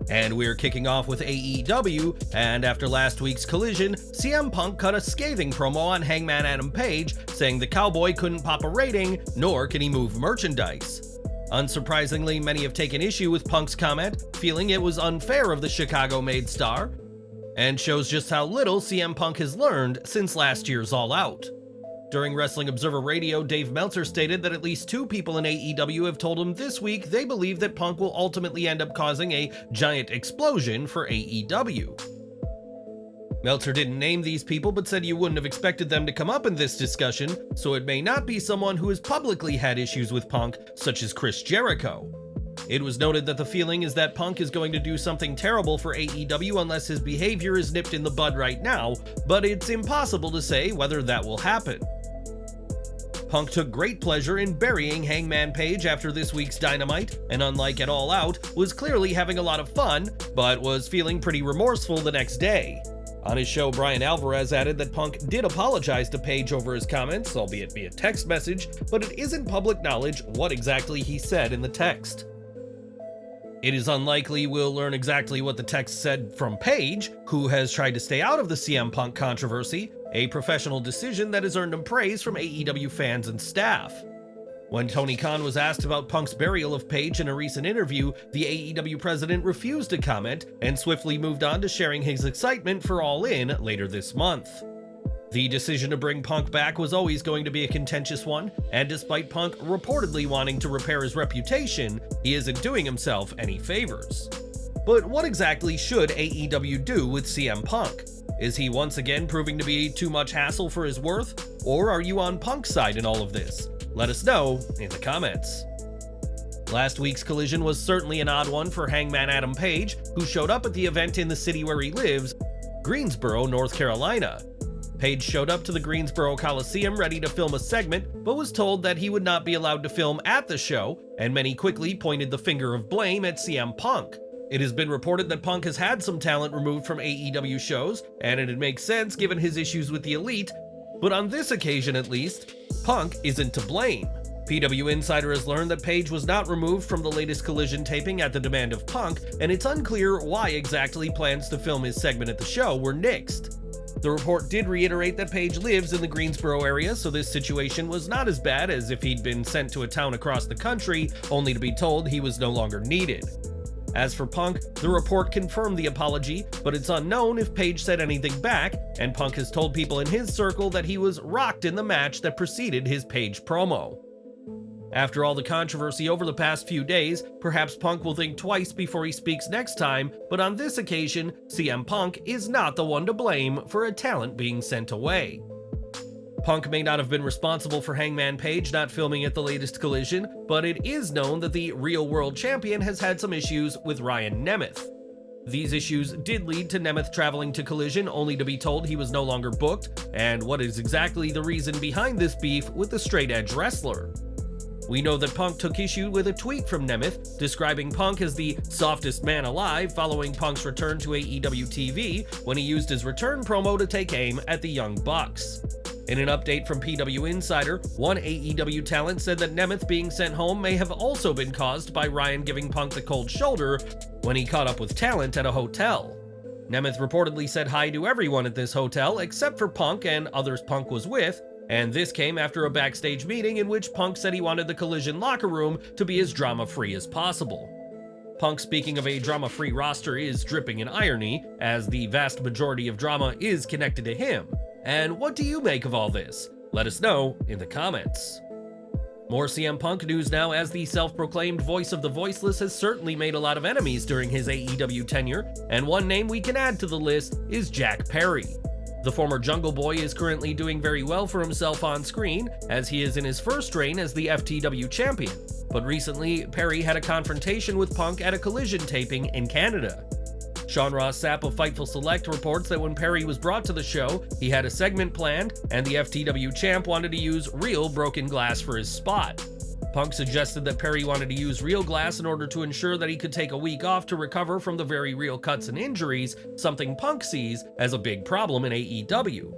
And we're kicking off with AEW, and after last week's Collision, CM Punk cut a scathing promo on Hangman Adam Page, saying the Cowboy couldn't pop a rating, nor can he move merchandise. Unsurprisingly, many have taken issue with Punk's comment, feeling it was unfair of the Chicago-made star, and shows just how little CM Punk has learned since last year's All Out. During Wrestling Observer Radio, Dave Meltzer stated that at least 2 people in AEW have told him this week they believe that Punk will ultimately end up causing a giant explosion for AEW. Meltzer didn't name these people, but said you wouldn't have expected them to come up in this discussion, so it may not be someone who has publicly had issues with Punk, such as Chris Jericho. It was noted that the feeling is that Punk is going to do something terrible for AEW unless his behavior is nipped in the bud right now, but it's impossible to say whether that will happen. Punk took great pleasure in burying Hangman Page after this week's Dynamite, and unlike at All Out, was clearly having a lot of fun, but was feeling pretty remorseful the next day. On his show, Brian Alvarez added that Punk did apologize to Page over his comments, albeit via text message, but it isn't public knowledge what exactly he said in the text. It is unlikely we'll learn exactly what the text said from Page, who has tried to stay out of the CM Punk controversy, a professional decision that has earned him praise from AEW fans and staff. When Tony Khan was asked about Punk's burial of Page in a recent interview, the AEW president refused to comment and swiftly moved on to sharing his excitement for All In later this month. The decision to bring Punk back was always going to be a contentious one, and despite Punk reportedly wanting to repair his reputation, he isn't doing himself any favors. But what exactly should AEW do with CM Punk? Is he once again proving to be too much hassle for his worth? Or are you on Punk's side in all of this? Let us know in the comments. Last week's Collision was certainly an odd one for Hangman Adam Page, who showed up at the event in the city where he lives, Greensboro, North Carolina. Page showed up to the Greensboro Coliseum ready to film a segment, but was told that he would not be allowed to film at the show, and many quickly pointed the finger of blame at CM Punk. It has been reported that Punk has had some talent removed from AEW shows, and it makes sense given his issues with the Elite, but on this occasion at least, Punk isn't to blame. PW Insider has learned that Page was not removed from the latest Collision taping at the demand of Punk, and it's unclear why exactly plans to film his segment at the show were nixed. The report did reiterate that Page lives in the Greensboro area, so this situation was not as bad as if he'd been sent to a town across the country, only to be told he was no longer needed. As for Punk, the report confirmed the apology, but it's unknown if Page said anything back, and Punk has told people in his circle that he was rocked in the match that preceded his Page promo. After all the controversy over the past few days, perhaps Punk will think twice before he speaks next time, but on this occasion, CM Punk is not the one to blame for a talent being sent away. Punk may not have been responsible for Hangman Page not filming at the latest Collision, but it is known that the real world champion has had some issues with Ryan Nemeth. These issues did lead to Nemeth traveling to Collision only to be told he was no longer booked, and what is exactly the reason behind this beef with the straight edge wrestler? We know that Punk took issue with a tweet from Nemeth describing Punk as the softest man alive following Punk's return to AEW TV when he used his return promo to take aim at the Young Bucks. In an update from PW Insider, one AEW talent said that Nemeth being sent home may have also been caused by Ryan giving Punk the cold shoulder when he caught up with talent at a hotel. Nemeth reportedly said hi to everyone at this hotel except for Punk and others Punk was with, and this came after a backstage meeting in which Punk said he wanted the Collision locker room to be as drama-free as possible. Punk, speaking of a drama-free roster, is dripping in irony, as the vast majority of drama is connected to him. And what do you make of all this? Let us know in the comments. More CM Punk news now, as the self-proclaimed voice of the voiceless has certainly made a lot of enemies during his AEW tenure, and one name we can add to the list is Jack Perry. The former Jungle Boy is currently doing very well for himself on screen, as he is in his first reign as the FTW champion, but recently Perry had a confrontation with Punk at a Collision taping in Canada. Sean Ross Sapp of Fightful Select reports that when Perry was brought to the show, he had a segment planned, and the FTW champ wanted to use real broken glass for his spot. Punk suggested that Perry wanted to use real glass in order to ensure that he could take a week off to recover from the very real cuts and injuries, something Punk sees as a big problem in AEW.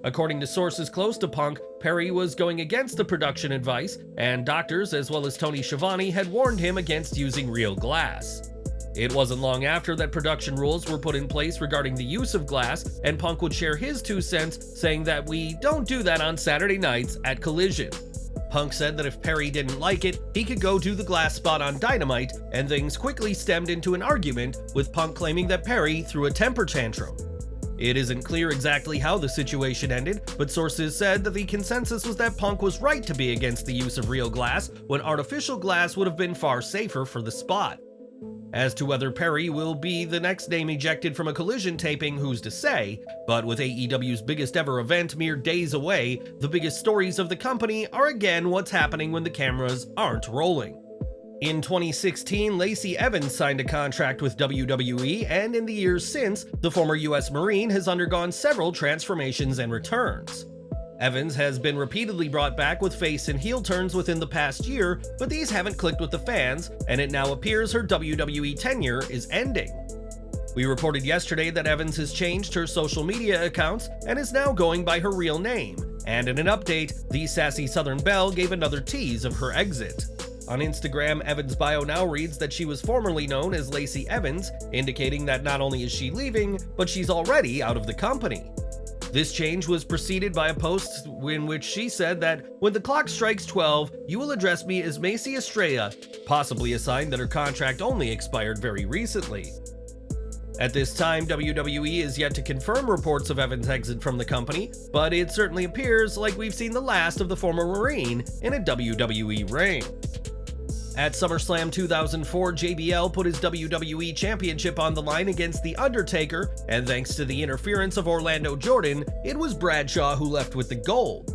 According to sources close to Punk, Perry was going against the production advice, and doctors as well as Tony Schiavone had warned him against using real glass. It wasn't long after that production rules were put in place regarding the use of glass, and Punk would share his 2 cents, saying that we don't do that on Saturday nights at Collision. Punk said that if Perry didn't like it, he could go do the glass spot on Dynamite, and things quickly stemmed into an argument, with Punk claiming that Perry threw a temper tantrum. It isn't clear exactly how the situation ended, but sources said that the consensus was that Punk was right to be against the use of real glass, when artificial glass would have been far safer for the spot. As to whether Perry will be the next name ejected from a Collision taping, who's to say, but with AEW's biggest ever event mere days away, the biggest stories of the company are again what's happening when the cameras aren't rolling. In 2016, Lacey Evans signed a contract with WWE, and in the years since, the former US Marine has undergone several transformations and returns. Evans has been repeatedly brought back with face and heel turns within the past year, but these haven't clicked with the fans, and it now appears her WWE tenure is ending. We reported yesterday that Evans has changed her social media accounts and is now going by her real name, and in an update, the sassy Southern Belle gave another tease of her exit. On Instagram, Evans' bio now reads that she was formerly known as Lacey Evans, indicating that not only is she leaving, but she's already out of the company. This change was preceded by a post in which she said that, "When the clock strikes 12, you will address me as Macy Estrella," possibly a sign that her contract only expired very recently. At this time, WWE is yet to confirm reports of Evans' exit from the company, but it certainly appears like we've seen the last of the former Marine in a WWE ring. At SummerSlam 2004, JBL put his WWE Championship on the line against The Undertaker, and thanks to the interference of Orlando Jordan, it was Bradshaw who left with the gold.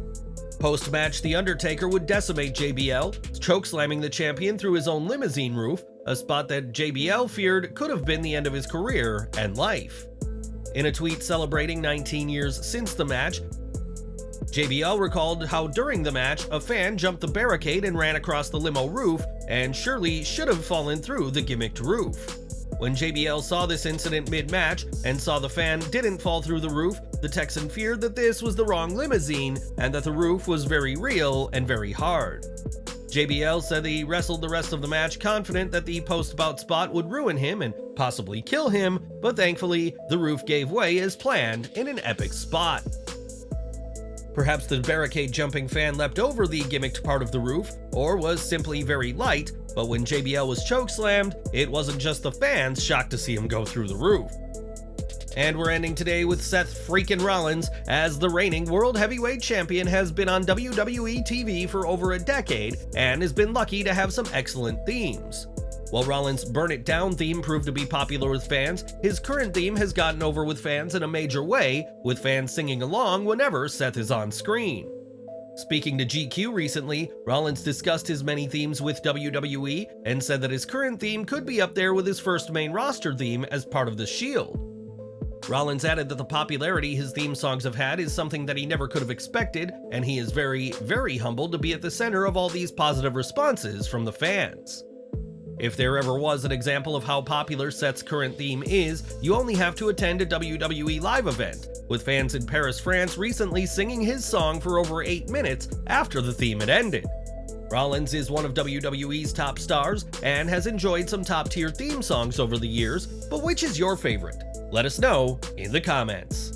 Post-match, The Undertaker would decimate JBL, chokeslamming the champion through his own limousine roof, a spot that JBL feared could have been the end of his career and life. In a tweet celebrating 19 years since the match, JBL recalled how during the match, a fan jumped the barricade and ran across the limo roof, and surely should have fallen through the gimmicked roof. When JBL saw this incident mid-match and saw the fan didn't fall through the roof, the Texan feared that this was the wrong limousine and that the roof was very real and very hard. JBL said he wrestled the rest of the match confident that the post-bout spot would ruin him and possibly kill him, but thankfully, the roof gave way as planned in an epic spot. Perhaps the barricade jumping fan leapt over the gimmicked part of the roof, or was simply very light, but when JBL was chokeslammed, it wasn't just the fans shocked to see him go through the roof. And we're ending today with Seth freaking Rollins, as the reigning World Heavyweight Champion has been on WWE TV for over a decade, and has been lucky to have some excellent themes. While Rollins' Burn It Down theme proved to be popular with fans, his current theme has gotten over with fans in a major way, with fans singing along whenever Seth is on screen. Speaking to GQ recently, Rollins discussed his many themes with WWE and said that his current theme could be up there with his first main roster theme as part of the Shield. Rollins added that the popularity his theme songs have had is something that he never could have expected, and he is very, very humbled to be at the center of all these positive responses from the fans. If there ever was an example of how popular Seth's current theme is, you only have to attend a WWE live event, with fans in Paris, France recently singing his song for over 8 minutes after the theme had ended. Rollins is one of WWE's top stars and has enjoyed some top-tier theme songs over the years, but which is your favorite? Let us know in the comments.